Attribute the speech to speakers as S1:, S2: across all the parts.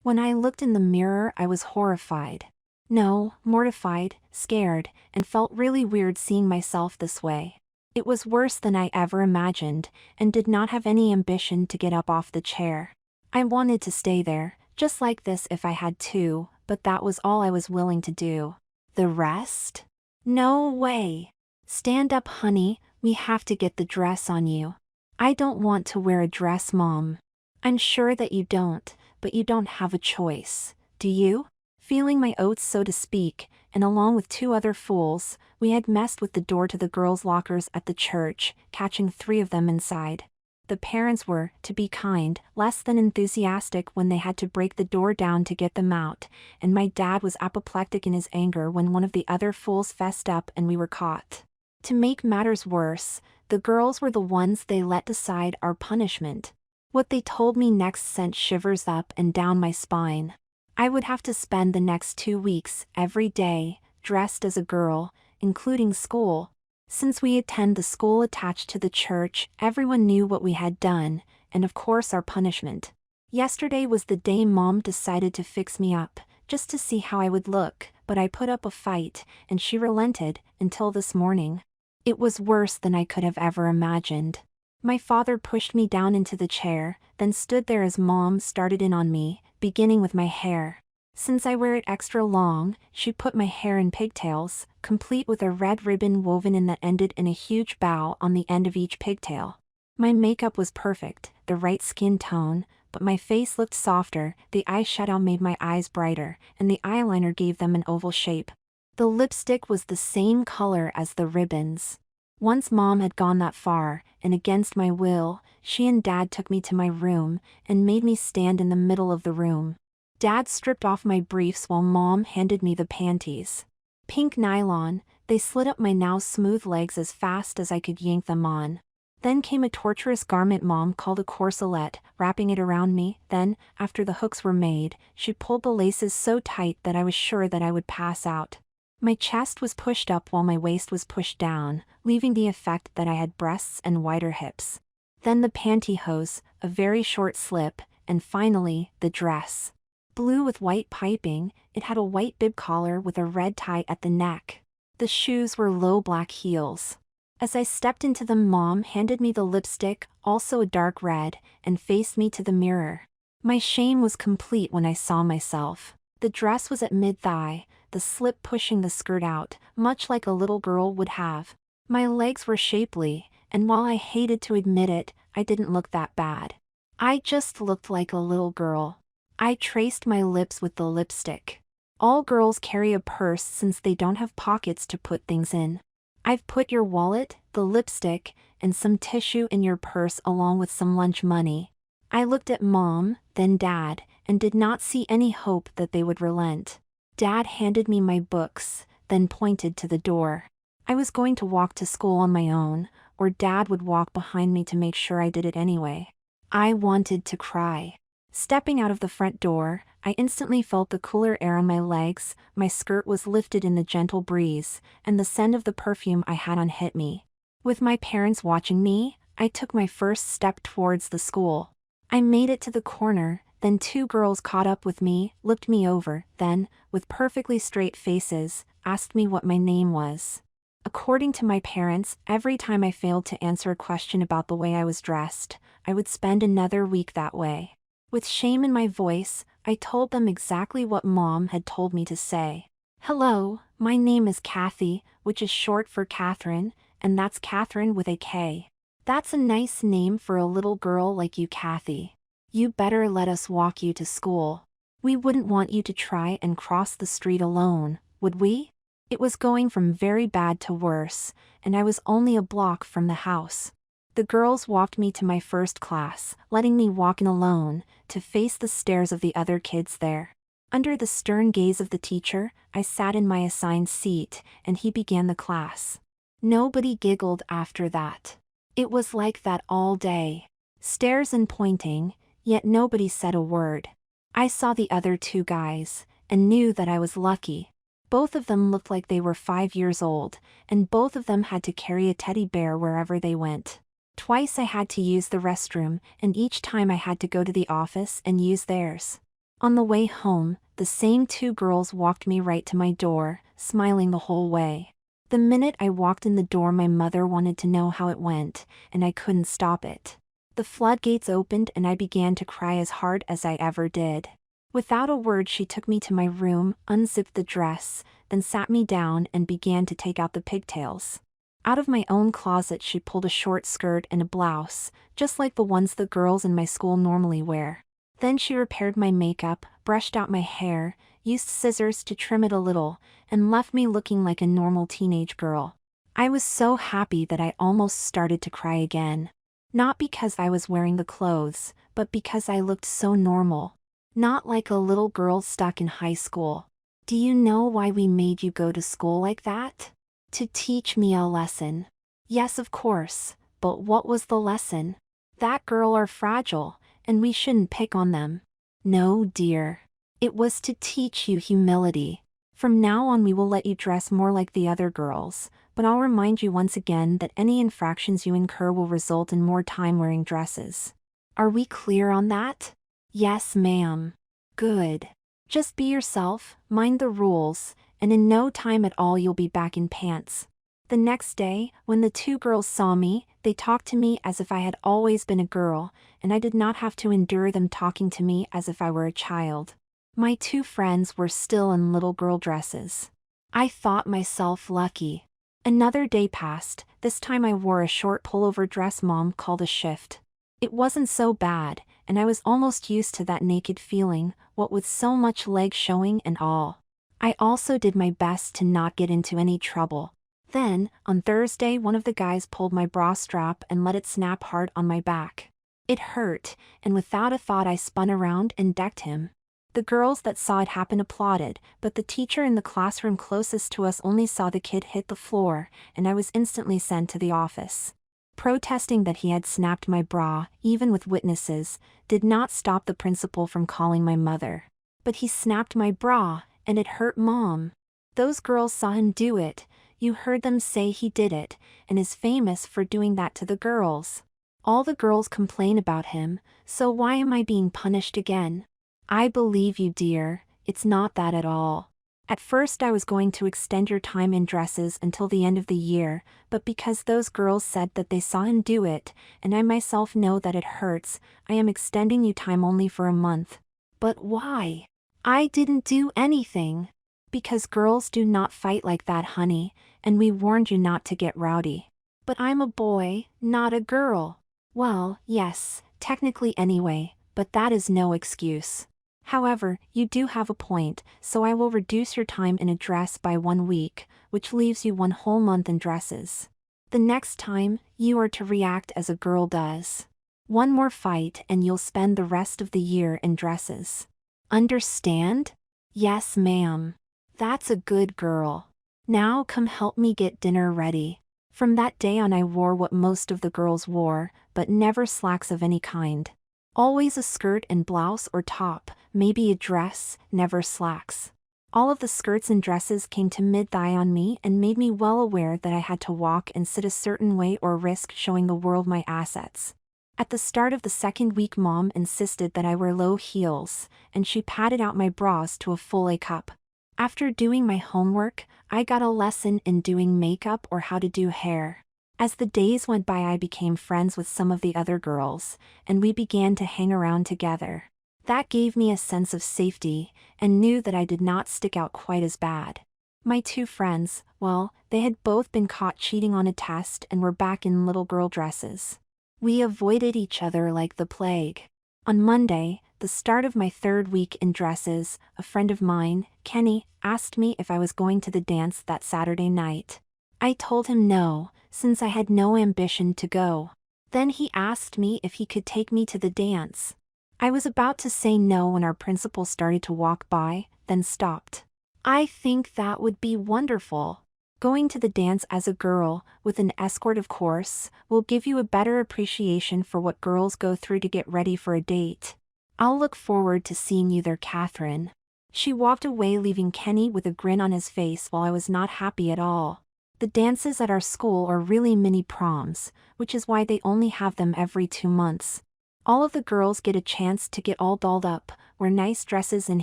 S1: When I looked in the mirror, I was horrified. No, mortified, scared, and felt really weird seeing myself this way. It was worse than I ever imagined, and did not have any ambition to get up off the chair. I wanted to stay there, just like this if I had to, but that was all I was willing to do. The rest? No way. Stand up, honey, we have to get the dress on you. I don't want to wear a dress, Mom. I'm sure that you don't, but you don't have a choice, do you? Feeling my oats, so to speak, and along with two other fools, we had messed with the door to the girls' lockers at the church, catching 3 of them inside. The parents were, to be kind, less than enthusiastic when they had to break the door down to get them out, and my dad was apoplectic in his anger when one of the other fools fessed up and we were caught. To make matters worse, the girls were the ones they let decide our punishment. What they told me next sent shivers up and down my spine. I would have to spend the next 2 weeks, every day, dressed as a girl, including school. Since we attend the school attached to the church, everyone knew what we had done, and of course our punishment. Yesterday was the day Mom decided to fix me up, just to see how I would look, but I put up a fight, and she relented, until this morning. It was worse than I could have ever imagined. My father pushed me down into the chair, then stood there as Mom started in on me, beginning with my hair. Since I wear it extra long, she put my hair in pigtails, complete with a red ribbon woven in that ended in a huge bow on the end of each pigtail. My makeup was perfect, the right skin tone, but my face looked softer, the eyeshadow made my eyes brighter, and the eyeliner gave them an oval shape. The lipstick was the same color as the ribbons. Once Mom had gone that far, and against my will, she and Dad took me to my room, and made me stand in the middle of the room. Dad stripped off my briefs while Mom handed me the panties. Pink nylon, they slid up my now smooth legs as fast as I could yank them on. Then came a torturous garment Mom called a corselet, wrapping it around me. Then, after the hooks were made, she pulled the laces so tight that I was sure that I would pass out. My chest was pushed up while my waist was pushed down, leaving the effect that I had breasts and wider hips. Then the pantyhose, a very short slip, and finally, the dress. Blue with white piping, it had a white bib collar with a red tie at the neck. The shoes were low black heels. As I stepped into them, Mom handed me the lipstick, also a dark red, and faced me to the mirror. My shame was complete when I saw myself. The dress was at mid-thigh, the slip pushing the skirt out, much like a little girl would have. My legs were shapely, and while I hated to admit it, I didn't look that bad. I just looked like a little girl. I traced my lips with the lipstick. All girls carry a purse since they don't have pockets to put things in. I've put your wallet, the lipstick, and some tissue in your purse along with some lunch money. I looked at Mom, then Dad, and did not see any hope that they would relent. Dad handed me my books, then pointed to the door. I was going to walk to school on my own, or Dad would walk behind me to make sure I did it anyway. I wanted to cry. Stepping out of the front door, I instantly felt the cooler air on my legs, my skirt was lifted in the gentle breeze, and the scent of the perfume I had on hit me. With my parents watching me, I took my first step towards the school. I made it to the corner, then 2 girls caught up with me, looked me over, then, with perfectly straight faces, asked me what my name was. According to my parents, every time I failed to answer a question about the way I was dressed, I would spend another week that way. With shame in my voice, I told them exactly what Mom had told me to say. Hello, my name is Kathy, which is short for Catherine, and that's Catherine with a K. That's a nice name for a little girl like you, Kathy. You better let us walk you to school. We wouldn't want you to try and cross the street alone, would we? It was going from very bad to worse, and I was only a block from the house. The girls walked me to my first class, letting me walk in alone, to face the stares of the other kids there. Under the stern gaze of the teacher, I sat in my assigned seat, and he began the class. Nobody giggled after that. It was like that all day. Stares and pointing, yet nobody said a word. I saw the other 2 guys, and knew that I was lucky. Both of them looked like they were 5 years old, and both of them had to carry a teddy bear wherever they went. Twice I had to use the restroom, and each time I had to go to the office and use theirs. On the way home, the same two girls walked me right to my door, smiling the whole way. The minute I walked in the door, my mother wanted to know how it went, and I couldn't stop it. The floodgates opened and I began to cry as hard as I ever did. Without a word, she took me to my room, unzipped the dress, then sat me down and began to take out the pigtails. Out of my own closet she pulled a short skirt and a blouse, just like the ones the girls in my school normally wear. Then she repaired my makeup, brushed out my hair, used scissors to trim it a little, and left me looking like a normal teenage girl. I was so happy that I almost started to cry again. Not because I was wearing the clothes, but because I looked so normal. Not like a little girl stuck in high school. Do you know why we made you go to school like that? To teach me a lesson. Yes, of course, but what was the lesson? That girls are fragile, and we shouldn't pick on them. No, dear. It was to teach you humility. From now on we will let you dress more like the other girls, but I'll remind you once again that any infractions you incur will result in more time wearing dresses. Are we clear on that? Yes, ma'am. Good. Just be yourself, mind the rules, and in no time at all you'll be back in pants. The next day, when the two girls saw me, they talked to me as if I had always been a girl, and I did not have to endure them talking to me as if I were a child. My two friends were still in little girl dresses. I thought myself lucky. Another day passed. This time I wore a short pullover dress Mom called a shift. It wasn't so bad, and I was almost used to that naked feeling, what with so much leg showing and all. I also did my best to not get into any trouble. Then, on Thursday, one of the guys pulled my bra strap and let it snap hard on my back. It hurt, and without a thought I spun around and decked him. The girls that saw it happen applauded, but the teacher in the classroom closest to us only saw the kid hit the floor, and I was instantly sent to the office. Protesting that he had snapped my bra, even with witnesses, did not stop the principal from calling my mother. But he snapped my bra, and it hurt Mom. Those girls saw him do it. You heard them say he did it, and is famous for doing that to the girls. All the girls complain about him, so why am I being punished again? I believe you, dear, it's not that at all. At first I was going to extend your time in dresses until the end of the year, but because those girls said that they saw him do it, and I myself know that it hurts, I am extending you time only for a month. But why? I didn't do anything. Because girls do not fight like that, honey, and we warned you not to get rowdy. But I'm a boy, not a girl. Well, yes, technically anyway, but that is no excuse. However, you do have a point, so I will reduce your time in a dress by 1 week, which leaves you 1 whole month in dresses. The next time, you are to react as a girl does. 1 more fight and you'll spend the rest of the year in dresses. Understand? Yes, ma'am. That's a good girl. Now come help me get dinner ready. From that day on I wore what most of the girls wore, but never slacks of any kind. Always a skirt and blouse or top, maybe a dress, never slacks. All of the skirts and dresses came to mid-thigh on me and made me well aware that I had to walk and sit a certain way or risk showing the world my assets. At the start of the 2nd week Mom insisted that I wear low heels, and she patted out my bras to a full A cup. After doing my homework, I got a lesson in doing makeup or how to do hair. As the days went by I became friends with some of the other girls, and we began to hang around together. That gave me a sense of safety, and knew that I did not stick out quite as bad. My two friends, well, they had both been caught cheating on a test and were back in little girl dresses. We avoided each other like the plague. On Monday, the start of my 3rd week in dresses, a friend of mine, Kenny, asked me if I was going to the dance that Saturday night. I told him no, since I had no ambition to go. Then he asked me if he could take me to the dance. I was about to say no when our principal started to walk by, then stopped. I think that would be wonderful. Going to the dance as a girl, with an escort of course, will give you a better appreciation for what girls go through to get ready for a date. I'll look forward to seeing you there, Catherine. She walked away leaving Kenny with a grin on his face while I was not happy at all. The dances at our school are really mini proms, which is why they only have them every 2 months. All of the girls get a chance to get all dolled up, wear nice dresses and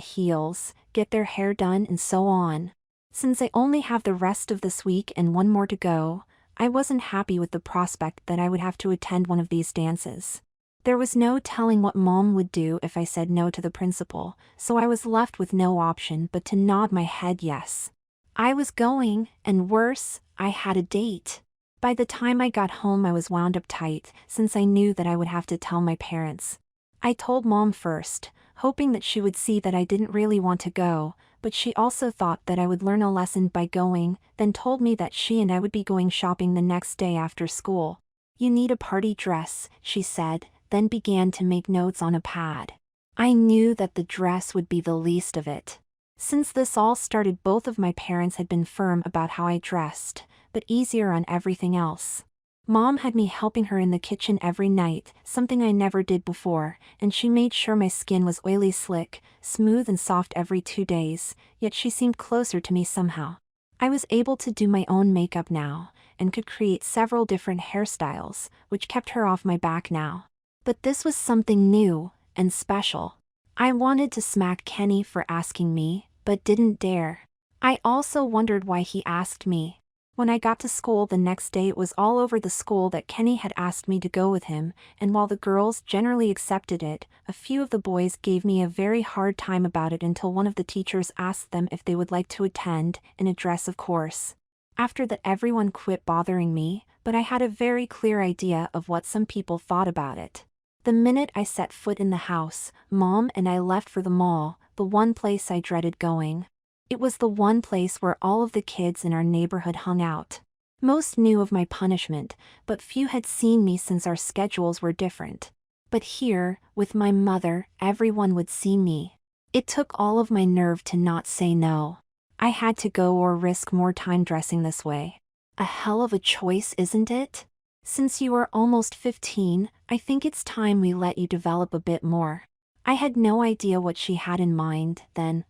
S1: heels, get their hair done and so on. Since I only have the rest of this week and one more to go, I wasn't happy with the prospect that I would have to attend one of these dances. There was no telling what Mom would do if I said no to the principal, so I was left with no option but to nod my head yes. I was going, and worse, I had a date. By the time I got home I was wound up tight, since I knew that I would have to tell my parents. I told Mom first, hoping that she would see that I didn't really want to go, but she also thought that I would learn a lesson by going, then told me that she and I would be going shopping the next day after school. You need a party dress, she said, then began to make notes on a pad. I knew that the dress would be the least of it. Since this all started, both of my parents had been firm about how I dressed, but easier on everything else. Mom had me helping her in the kitchen every night, something I never did before, and she made sure my skin was oily slick, smooth and soft every 2 days, yet she seemed closer to me somehow. I was able to do my own makeup now, and could create several different hairstyles, which kept her off my back now. But this was something new, and special. I wanted to smack Kenny for asking me, but didn't dare. I also wondered why he asked me. When I got to school the next day it was all over the school that Kenny had asked me to go with him, and while the girls generally accepted it, a few of the boys gave me a very hard time about it until one of the teachers asked them if they would like to attend, in a dress of course. After that everyone quit bothering me, but I had a very clear idea of what some people thought about it. The minute I set foot in the house, Mom and I left for the mall, the one place I dreaded going. It was the one place where all of the kids in our neighborhood hung out. Most knew of my punishment, but few had seen me since our schedules were different. But here, with my mother, everyone would see me. It took all of my nerve to not say no. I had to go or risk more time dressing this way. A hell of a choice, isn't it? Since you are almost 15, I think it's time we let you develop a bit more. I had no idea what she had in mind, then,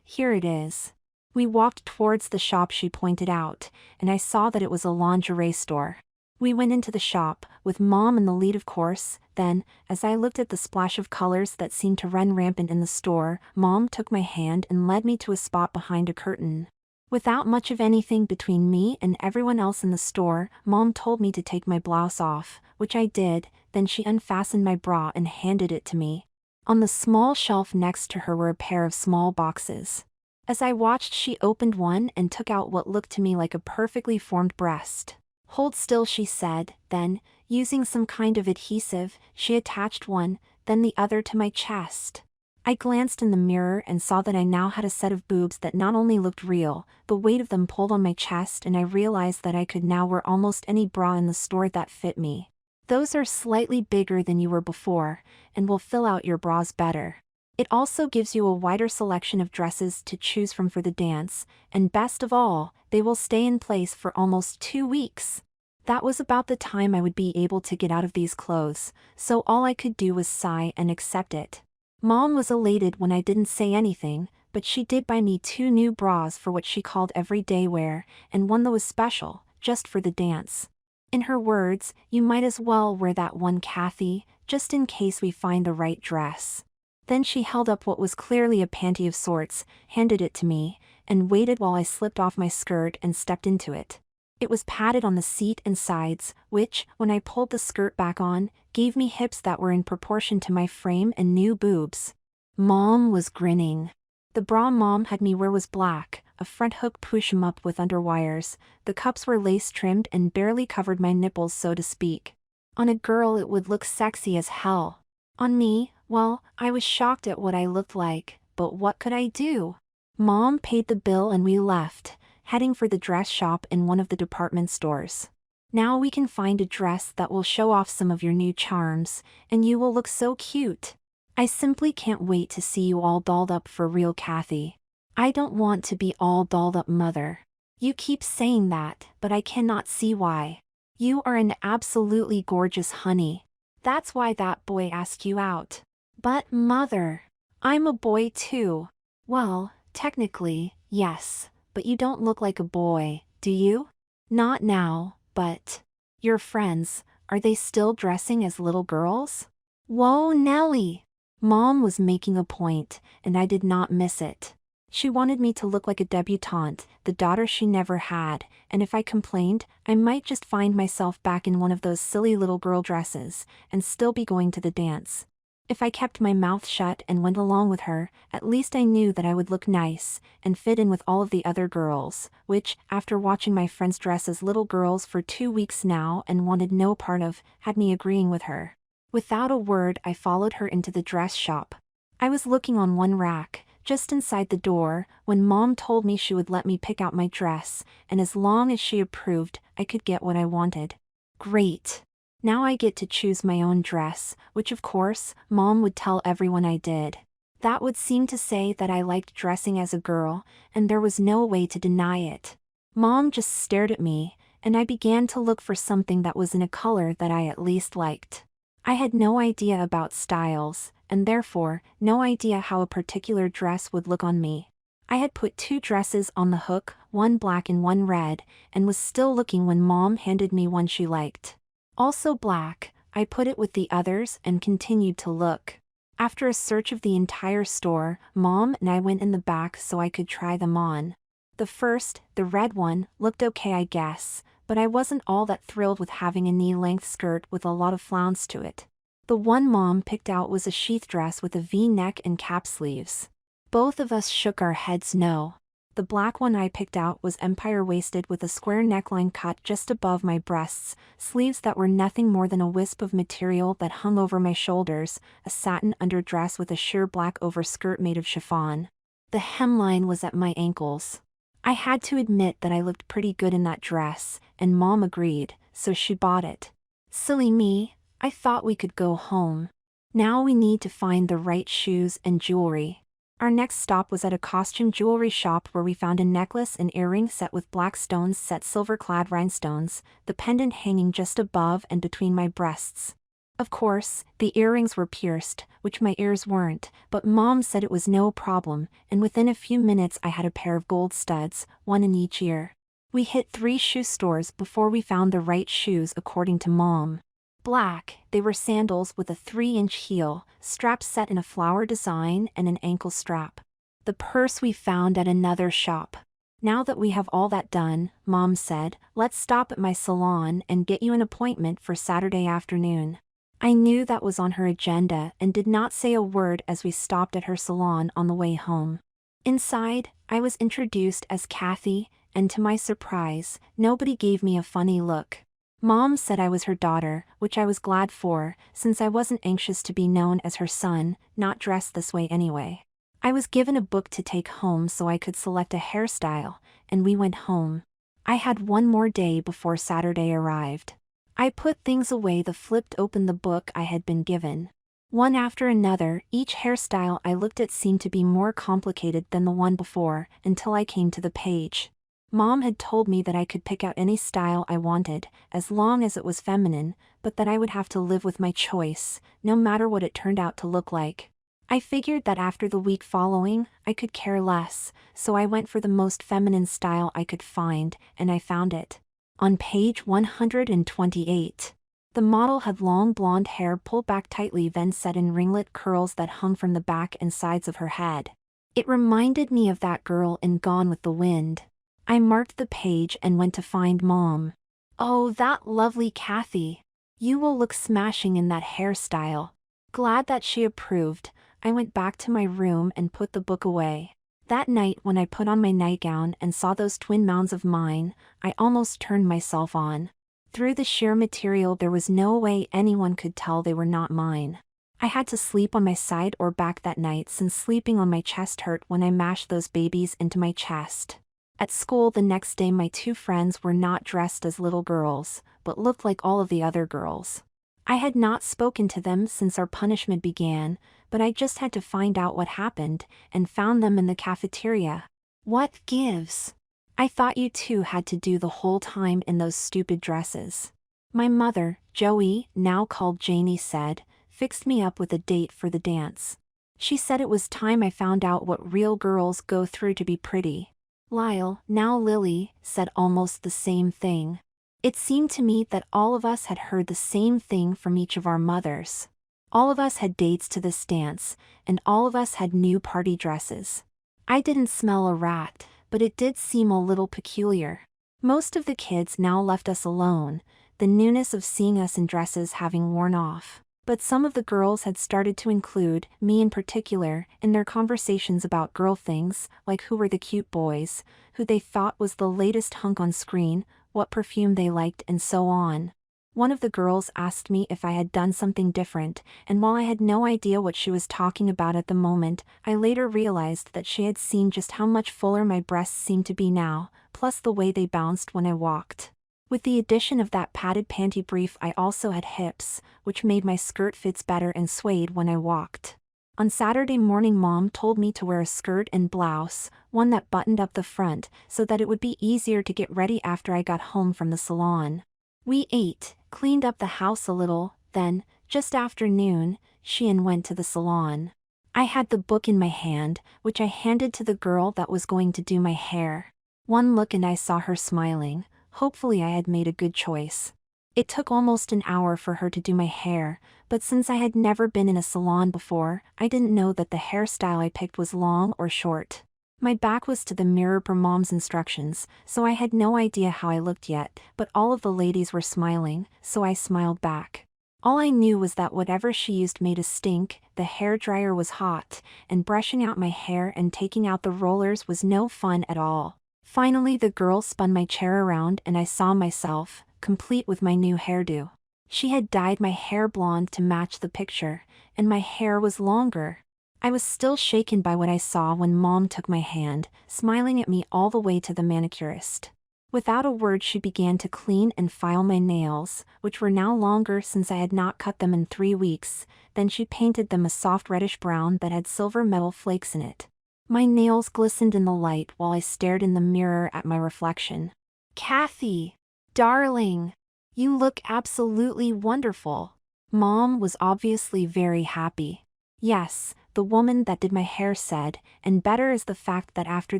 S1: here it is. We walked towards the shop she pointed out, and I saw that it was a lingerie store. We went into the shop, with Mom in the lead of course, then, as I looked at the splash of colors that seemed to run rampant in the store, Mom took my hand and led me to a spot behind a curtain. Without much of anything between me and everyone else in the store, Mom told me to take my blouse off, which I did, then she unfastened my bra and handed it to me. On the small shelf next to her were a pair of small boxes. As I watched, she opened one and took out what looked to me like a perfectly formed breast. "Hold still," she said, then, using some kind of adhesive, she attached one, then the other to my chest. I glanced in the mirror and saw that I now had a set of boobs that not only looked real, the weight of them pulled on my chest, and I realized that I could now wear almost any bra in the store that fit me. Those are slightly bigger than you were before, and will fill out your bras better. It also gives you a wider selection of dresses to choose from for the dance, and best of all, they will stay in place for almost 2 weeks. That was about the time I would be able to get out of these clothes, so all I could do was sigh and accept it. Mom was elated when I didn't say anything, but she did buy me 2 new bras for what she called everyday wear, and one that was special, just for the dance. In her words, "You might as well wear that one, Kathy, just in case we find the right dress." Then she held up what was clearly a panty of sorts, handed it to me, and waited while I slipped off my skirt and stepped into it. It was padded on the seat and sides, which, when I pulled the skirt back on, gave me hips that were in proportion to my frame and new boobs. Mom was grinning. The bra Mom had me wear was black, a front hook push-em-up with underwires. The cups were lace-trimmed and barely covered my nipples, so to speak. On a girl it would look sexy as hell. On me, well, I was shocked at what I looked like, but what could I do? Mom paid the bill and we left, heading for the dress shop in one of the department stores. "Now we can find a dress that will show off some of your new charms, and you will look so cute. I simply can't wait to see you all dolled up for real, Kathy. I don't want to be all dolled up, Mother. You keep saying that, but I cannot see why. You are an absolutely gorgeous honey. That's why that boy asked you out." "But Mother, I'm a boy too." "Well, technically, yes, but you don't look like a boy, do you?" "Not now, but your friends, are they still dressing as little girls?" Whoa, Nellie! Mom was making a point, and I did not miss it. She wanted me to look like a debutante, the daughter she never had, and if I complained, I might just find myself back in one of those silly little girl dresses, and still be going to the dance. If I kept my mouth shut and went along with her, at least I knew that I would look nice, and fit in with all of the other girls, which, after watching my friends dress as little girls for 2 weeks now and wanted no part of, had me agreeing with her. Without a word, I followed her into the dress shop. I was looking on one rack, just inside the door, when Mom told me she would let me pick out my dress, and as long as she approved, I could get what I wanted. Great! Now I get to choose my own dress, which of course, Mom would tell everyone I did. That would seem to say that I liked dressing as a girl, and there was no way to deny it. Mom just stared at me, and I began to look for something that was in a color that I at least liked. I had no idea about styles, and therefore, no idea how a particular dress would look on me. I had put 2 dresses on the hook, one black and one red, and was still looking when Mom handed me one she liked. Also black, I put it with the others and continued to look. After a search of the entire store, Mom and I went in the back so I could try them on. The first, the red one, looked okay I guess, but I wasn't all that thrilled with having a knee-length skirt with a lot of flounce to it. The one Mom picked out was a sheath dress with a V-neck and cap sleeves. Both of us shook our heads no. The black one I picked out was empire-waisted with a square neckline cut just above my breasts, sleeves that were nothing more than a wisp of material that hung over my shoulders, a satin underdress with a sheer black overskirt made of chiffon. The hemline was at my ankles. I had to admit that I looked pretty good in that dress, and Mom agreed, so she bought it. Silly me, I thought we could go home. Now we need to find the right shoes and jewelry. Our next stop was at a costume jewelry shop where we found a necklace and earring set with black stones set silver-clad rhinestones, the pendant hanging just above and between my breasts. Of course, the earrings were pierced, which my ears weren't, but Mom said it was no problem, and within a few minutes I had a pair of gold studs, one in each ear. We hit 3 shoe stores before we found the right shoes according to Mom. Black, they were sandals with a 3-inch heel, straps set in a flower design and an ankle strap. The purse we found at another shop. Now that we have all that done, Mom said, let's stop at my salon and get you an appointment for Saturday afternoon. I knew that was on her agenda and did not say a word as we stopped at her salon on the way home. Inside, I was introduced as Kathy, and to my surprise, nobody gave me a funny look. Mom said I was her daughter, which I was glad for, since I wasn't anxious to be known as her son, not dressed this way anyway. I was given a book to take home so I could select a hairstyle, and we went home. I had one more day before Saturday arrived. I put things away, flipped open the book I had been given. One after another, each hairstyle I looked at seemed to be more complicated than the one before, until I came to the page. Mom had told me that I could pick out any style I wanted, as long as it was feminine, but that I would have to live with my choice, no matter what it turned out to look like. I figured that after the week following, I could care less, so I went for the most feminine style I could find, and I found it. On page 128. The model had long blonde hair pulled back tightly then set in ringlet curls that hung from the back and sides of her head. It reminded me of that girl in Gone with the Wind. I marked the page and went to find Mom. Oh, that lovely Kathy. You will look smashing in that hairstyle. Glad that she approved, I went back to my room and put the book away. That night when I put on my nightgown and saw those twin mounds of mine, I almost turned myself on. Through the sheer material there was no way anyone could tell they were not mine. I had to sleep on my side or back that night since sleeping on my chest hurt when I mashed those babies into my chest. At school the next day my 2 friends were not dressed as little girls, but looked like all of the other girls. I had not spoken to them since our punishment began, but I just had to find out what happened, and found them in the cafeteria. What gives? I thought you two had to do the whole time in those stupid dresses. My mother, Joey, now called Janie, said, fixed me up with a date for the dance. She said it was time I found out what real girls go through to be pretty. Lyle, now Lily, said almost the same thing. It seemed to me that all of us had heard the same thing from each of our mothers. All of us had dates to this dance, and all of us had new party dresses. I didn't smell a rat, but it did seem a little peculiar. Most of the kids now left us alone, the newness of seeing us in dresses having worn off. But some of the girls had started to include, me in particular, in their conversations about girl things, like who were the cute boys, who they thought was the latest hunk on screen, what perfume they liked, and so on. One of the girls asked me if I had done something different, and while I had no idea what she was talking about at the moment, I later realized that she had seen just how much fuller my breasts seemed to be now, plus the way they bounced when I walked. With the addition of that padded panty brief, I also had hips, which made my skirt fits better and swayed when I walked. On Saturday morning, Mom told me to wear a skirt and blouse, one that buttoned up the front, so that it would be easier to get ready after I got home from the salon. We ate, cleaned up the house a little, then, just after noon, she and went to the salon. I had the book in my hand, which I handed to the girl that was going to do my hair. One look and I saw her smiling. Hopefully I had made a good choice. It took almost an hour for her to do my hair, but since I had never been in a salon before, I didn't know that the hairstyle I picked was long or short. My back was to the mirror per Mom's instructions, so I had no idea how I looked yet, but all of the ladies were smiling, so I smiled back. All I knew was that whatever she used made a stink, the hairdryer was hot, and brushing out my hair and taking out the rollers was no fun at all. Finally the girl spun my chair around and I saw myself, complete with my new hairdo. She had dyed my hair blonde to match the picture, and my hair was longer. I was still shaken by what I saw when Mom took my hand, smiling at me all the way to the manicurist. Without a word she began to clean and file my nails, which were now longer since I had not cut them in 3 weeks, then she painted them a soft reddish brown that had silver metal flakes in it. My nails glistened in the light while I stared in the mirror at my reflection. "Kathy, darling, you look absolutely wonderful." Mom was obviously very happy. "Yes," the woman that did my hair said, "and better is the fact that after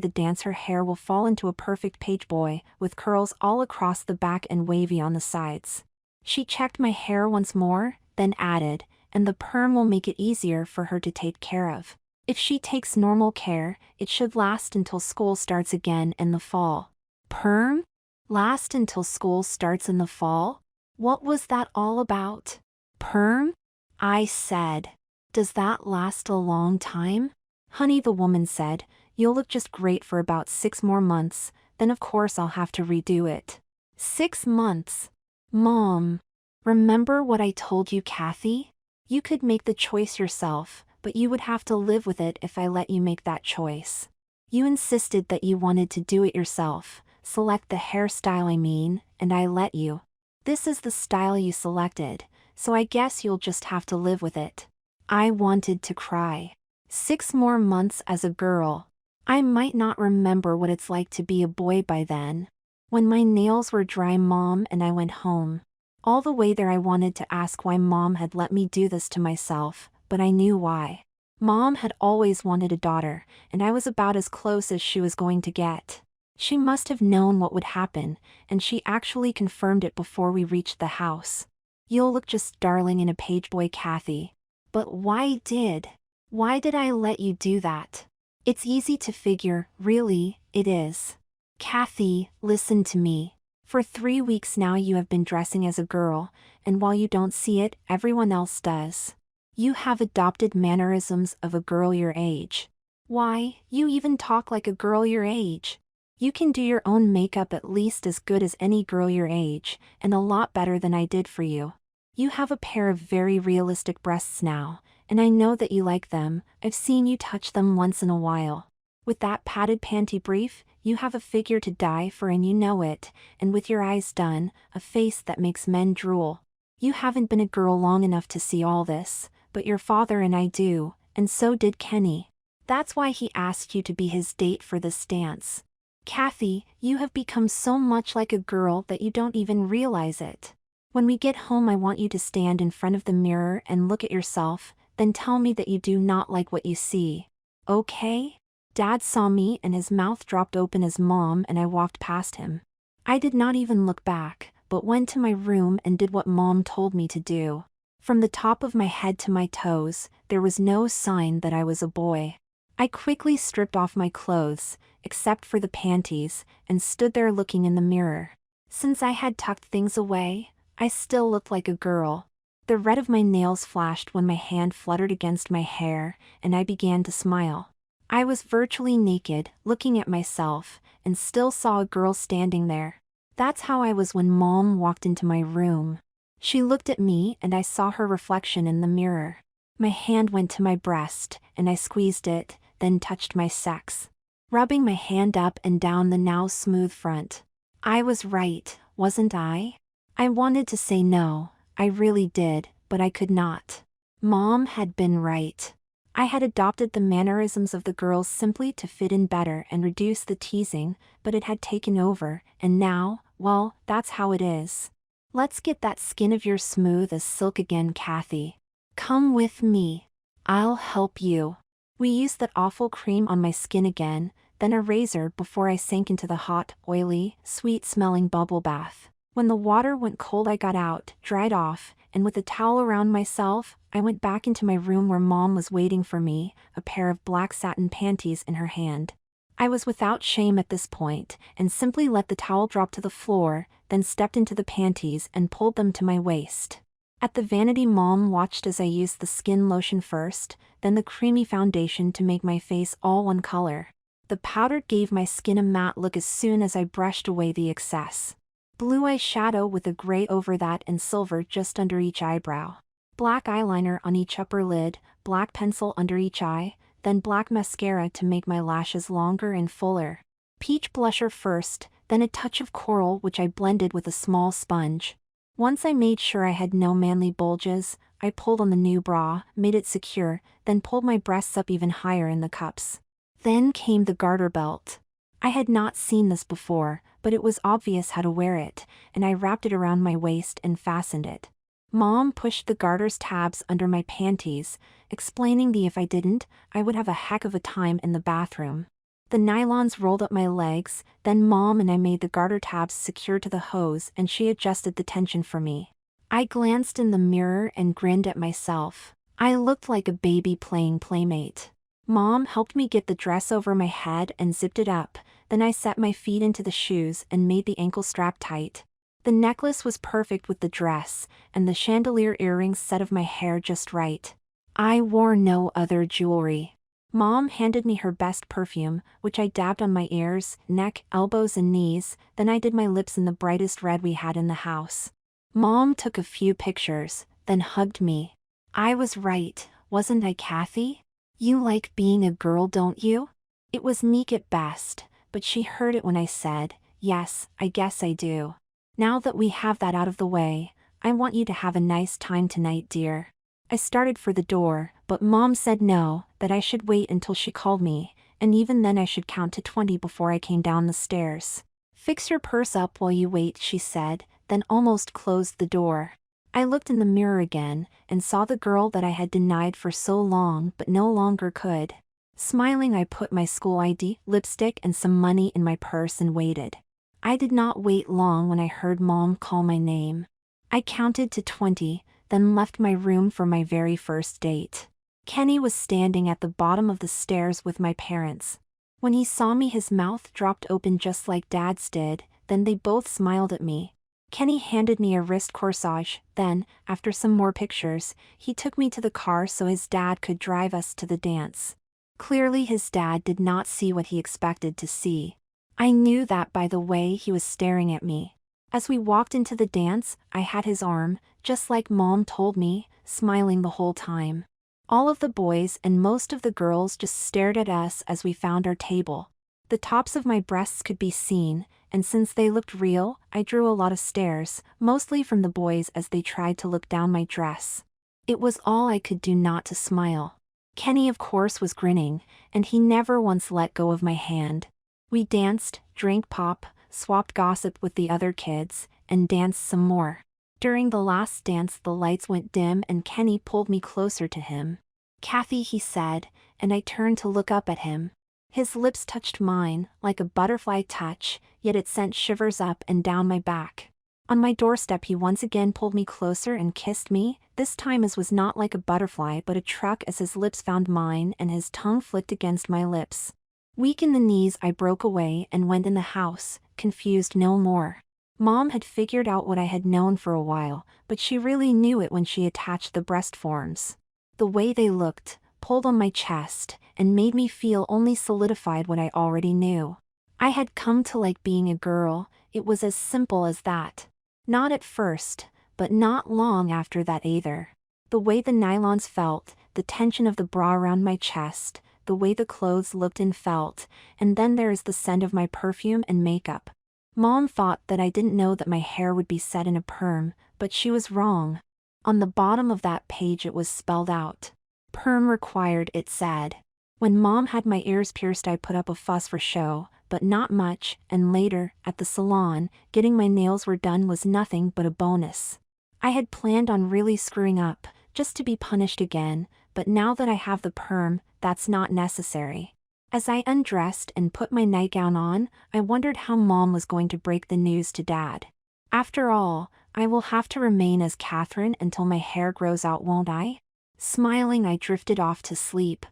S1: the dance her hair will fall into a perfect page boy, with curls all across the back and wavy on the sides." She checked my hair once more, then added, "and the perm will make it easier for her to take care of. If she takes normal care, it should last until school starts again in the fall." Perm? Last until school starts in the fall? What was that all about? Perm? I said. Does that last a long time? "Honey," the woman said, "you'll look just great for about 6 more months, then of course I'll have to redo it." 6 months? Mom. Remember what I told you, Kathy? You could make the choice yourself, but you would have to live with it if I let you make that choice. You insisted that you wanted to do it yourself, select the hairstyle I mean, and I let you. This is the style you selected, so I guess you'll just have to live with it. I wanted to cry. 6 more months as a girl. I might not remember what it's like to be a boy by then. When my nails were dry, Mom and I went home. All the way there I wanted to ask why Mom had let me do this to myself, but I knew why. Mom had always wanted a daughter, and I was about as close as she was going to get. She must have known what would happen, and she actually confirmed it before we reached the house. "You'll look just darling in a page boy, Kathy." But why did I let you do that? It's easy to figure, really, it is. Kathy, listen to me. For 3 weeks now you have been dressing as a girl, and while you don't see it, everyone else does. You have adopted mannerisms of a girl your age. Why, you even talk like a girl your age. You can do your own makeup at least as good as any girl your age, and a lot better than I did for you. You have a pair of very realistic breasts now, and I know that you like them. I've seen you touch them once in a while. With that padded panty brief, you have a figure to die for and you know it, and with your eyes done, a face that makes men drool. You haven't been a girl long enough to see all this, but your father and I do, and so did Kenny. That's why he asked you to be his date for this dance. Kathy, you have become so much like a girl that you don't even realize it. When we get home I want you to stand in front of the mirror and look at yourself, then tell me that you do not like what you see. Okay? Dad saw me and his mouth dropped open as Mom and I walked past him. I did not even look back, but went to my room and did what Mom told me to do. From the top of my head to my toes, there was no sign that I was a boy. I quickly stripped off my clothes, except for the panties, and stood there looking in the mirror. Since I had tucked things away, I still looked like a girl. The red of my nails flashed when my hand fluttered against my hair, and I began to smile. I was virtually naked, looking at myself, and still saw a girl standing there. That's how I was when Mom walked into my room. She looked at me and I saw her reflection in the mirror. My hand went to my breast, and I squeezed it, then touched my sex, rubbing my hand up and down the now smooth front. I was right, wasn't I? I wanted to say no, I really did, but I could not. Mom had been right. I had adopted the mannerisms of the girls simply to fit in better and reduce the teasing, but it had taken over, and now, well, that's how it is. Let's get that skin of yours smooth as silk again, Kathy. Come with me. I'll help you. We used that awful cream on my skin again, then a razor before I sank into the hot, oily, sweet-smelling bubble bath. When the water went cold I got out, dried off, and with a towel around myself, I went back into my room where Mom was waiting for me, a pair of black satin panties in her hand. I was without shame at this point, and simply let the towel drop to the floor, then stepped into the panties and pulled them to my waist. At the vanity Mom watched as I used the skin lotion first, then the creamy foundation to make my face all one color. The powder gave my skin a matte look as soon as I brushed away the excess. Blue eyeshadow with a gray over that and silver just under each eyebrow. Black eyeliner on each upper lid, black pencil under each eye, then black mascara to make my lashes longer and fuller. Peach blusher first, then a touch of coral which I blended with a small sponge. Once I made sure I had no manly bulges, I pulled on the new bra, made it secure, then pulled my breasts up even higher in the cups. Then came the garter belt. I had not seen this before, but it was obvious how to wear it, and I wrapped it around my waist and fastened it. Mom pushed the garter's tabs under my panties, explaining that if I didn't, I would have a heck of a time in the bathroom. The nylons rolled up my legs, then Mom and I made the garter tabs secure to the hose and she adjusted the tension for me. I glanced in the mirror and grinned at myself. I looked like a baby playing Playmate. Mom helped me get the dress over my head and zipped it up, then I set my feet into the shoes and made the ankle strap tight. The necklace was perfect with the dress, and the chandelier earrings set of my hair just right. I wore no other jewelry. Mom handed me her best perfume, which I dabbed on my ears, neck, elbows and knees, then I did my lips in the brightest red we had in the house. Mom took a few pictures, then hugged me. I was right, wasn't I, Kathy? You like being a girl, don't you? It was meek at best, but she heard it when I said, yes, I guess I do. Now that we have that out of the way, I want you to have a nice time tonight, dear. I started for the door, but Mom said no, that I should wait until she called me, and even then I should count to 20 before I came down the stairs. Fix your purse up while you wait, she said, then almost closed the door. I looked in the mirror again, and saw the girl that I had denied for so long but no longer could. Smiling, I put my school ID, lipstick and some money in my purse and waited. I did not wait long when I heard Mom call my name. I counted to 20, then left my room for my very first date. Kenny was standing at the bottom of the stairs with my parents. When he saw me, his mouth dropped open just like Dad's did, then they both smiled at me. Kenny handed me a wrist corsage, then, after some more pictures, he took me to the car so his dad could drive us to the dance. Clearly his dad did not see what he expected to see. I knew that by the way he was staring at me. As we walked into the dance, I had his arm, just like Mom told me, smiling the whole time. All of the boys and most of the girls just stared at us as we found our table. The tops of my breasts could be seen, and since they looked real, I drew a lot of stares, mostly from the boys as they tried to look down my dress. It was all I could do not to smile. Kenny of course was grinning, and he never once let go of my hand. We danced, drank pop, swapped gossip with the other kids, and danced some more. During the last dance the lights went dim and Kenny pulled me closer to him. Kathy, he said, and I turned to look up at him. His lips touched mine, like a butterfly touch, yet it sent shivers up and down my back. On my doorstep he once again pulled me closer and kissed me, This time his was not like a butterfly but a truck as his lips found mine and his tongue flicked against my lips. Weak in the knees, I broke away and went in the house, confused no more. Mom had figured out what I had known for a while, but she really knew it when she attached the breast forms. The way they looked, pulled on my chest, and made me feel only solidified what I already knew. I had come to like being a girl. It was as simple as that. Not at first, but not long after that either. The way the nylons felt, the tension of the bra around my chest, the way the clothes looked and felt, and then there is the scent of my perfume and makeup. Mom thought that I didn't know that my hair would be set in a perm, but she was wrong. On the bottom of that page it was spelled out. Perm required, it said. When Mom had my ears pierced I put up a fuss for show, but not much, and later, at the salon, getting my nails were done was nothing but a bonus. I had planned on really screwing up, just to be punished again, but now that I have the perm, that's not necessary. As I undressed and put my nightgown on, I wondered how Mom was going to break the news to Dad. After all, I will have to remain as Catherine until my hair grows out, won't I? Smiling, I drifted off to sleep,